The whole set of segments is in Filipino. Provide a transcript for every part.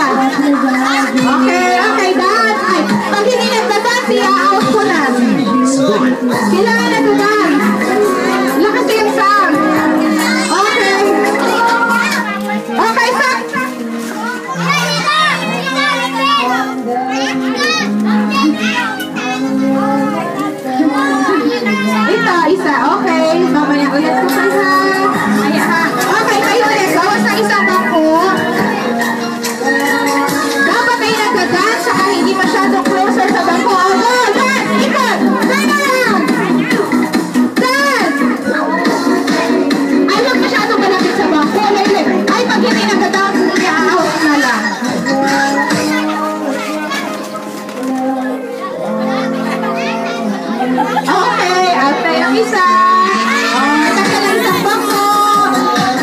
Okay, okay, dance. Ay, pag hindi nagda-dance, i-out ko na. Kailangan nagda-dance. Lakas yung sound. Okay. Okay, sound. Isa. Okay. Mamaya ulit po kayo ha. Ayan ha. Okay, kayo ulit. Bawas ng isang bangko. Dapat kayo nagda-dance saka hindi masyadong closer sa bangko. Go! Dance! Ikot! Dance na lang! Dance! Ay, huwag masyadong malapit sa bangko. Ay, pag hindi nagda-dance, i-out na lang. Okay, after yung isa. Tanggal ang isang bangko.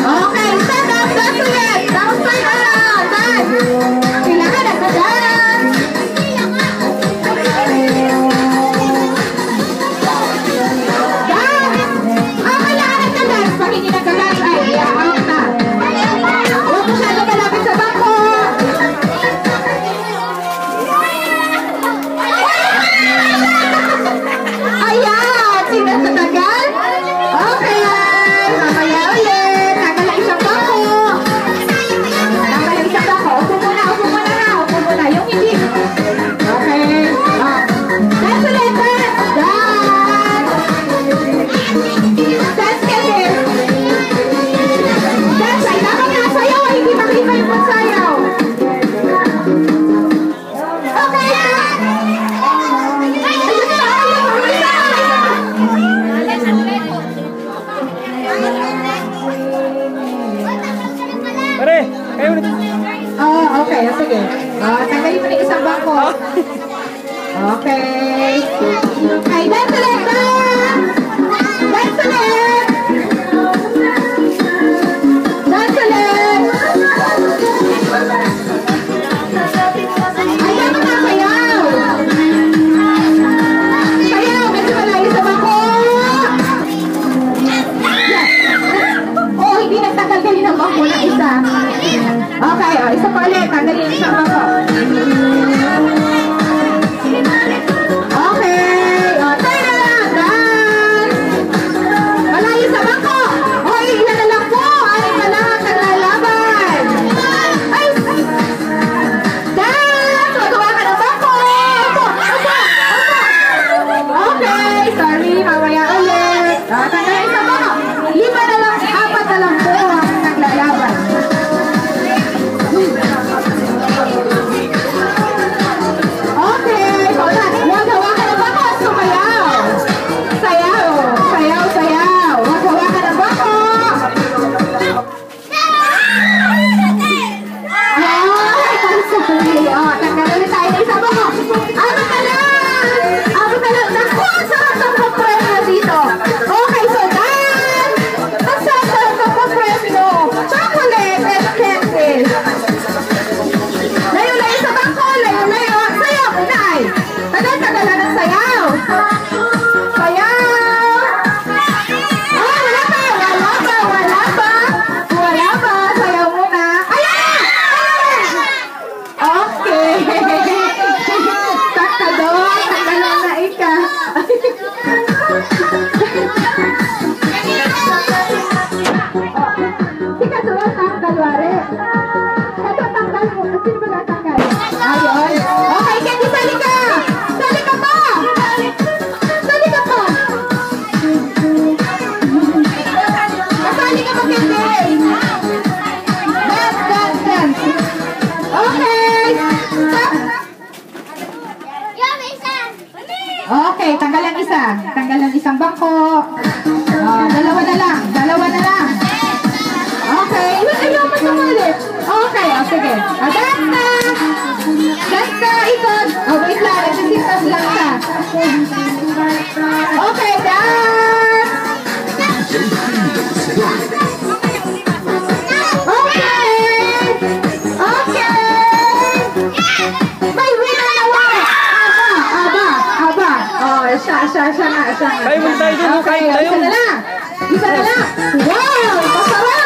Okay, stand up, dance ulit. Tapos turn around, dance. Kailangan nagda-dance. Dance. Kailangan nagda-dance. Pag hindi nagda-dance, ay, i-out na. Huwag masyado malapit sa bangko. Ayan! Sino sa tagal? Okay! Mamaya ulit! Tanggal ang isang bangko! Tanggal ang isang bangko! Upo muna na! Upo muna! Yung hindi! Okay! Dance ulit! Dance! Dance! Dance kasi! Dance! Ay, dapat nga sayaw! Hindi makita yung pagsayaw! Okay! Pare, kayo ulit. Okay. Sige. Tanggalin mo na isang bangko. Okay. Okay, dance ulit! Dance! Dance ulit! Dance ulit! Ay, dapat na sayaw! Sayaw! Medyo malayo sa bangko! Oh, hindi nagtanggal-galin ang bangko na isa. Okay, isa pa ulit. Tanggalin isang bangko. Okay. Turn around. Dance. Malayo sa bangko. Hoy, ilan na lang po. Anim na lang naglalaban. Ay! Dance. Magawa ka ng bangko. Okay. Sorry. Mamaya ulit. Tanggalin isang bangko. 5 na lang. 4 na lang po ang naglalaban. Okay, huwag hawakan ng bangko, sumayaw. Sayaw, sayaw, sayaw. Huwag hawakan ng bangko. Tanggal ulit tayo ng isang bangko. Abot na lang. Naku, ang sarap ng pag-press dito. Okay, so dance. Ang sarap ng pag-press mo. Chocolate and candies. Layo-layo sa bangko, layo-layo. Sayaw, unay. Tagal-tagalan ng sayaw. Sayaw. Oh, wala pa. Sayaw muna. Ayan! Okay. Takadon, tagalan na ika. Sika, sulat na ang kalwari. Ito, tanggal mo. Sino ba natanggal? Ayun. Okay, Candy, sali ka! Sali ka pa! Sali ka pa! Kasali ka pa, Candy! Dance! Okay! Stop! Okay, tanggal ang isa. Tanggal ang isang bangko. Dalawa na lang. Okay. Ayaw mo sumulit. Okay, sige. Dance na! Ikot. Wait lang. Nagsisintas lang ka. Okay, dance! Okay! May winner na wala! Aba! Siya nga. Kayo muna tayo dun, Okay, kayo. isa na lang. Wow! Masarap!